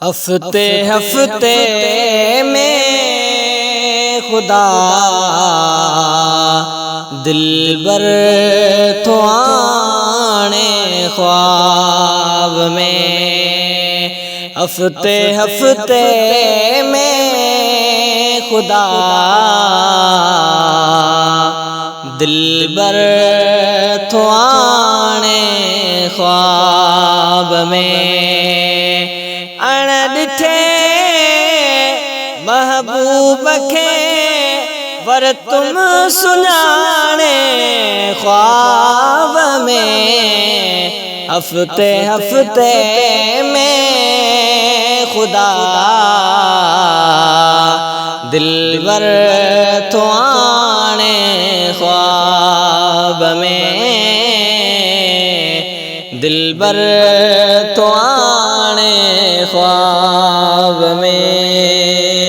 हफ्ते हफ्ते में खुदा दिलबर तो आने ख्वाब में। हफ्ते हफ्ते में खुदा दिलबर तो आने ख्वाब में। अण डिठे महबूब के वर तुम सुनाने ख्वाब में। हफ्ते हफ्ते में खुदा दिलबर तो आने ख्वाब में। दिलबर तो आने ख्वाब में।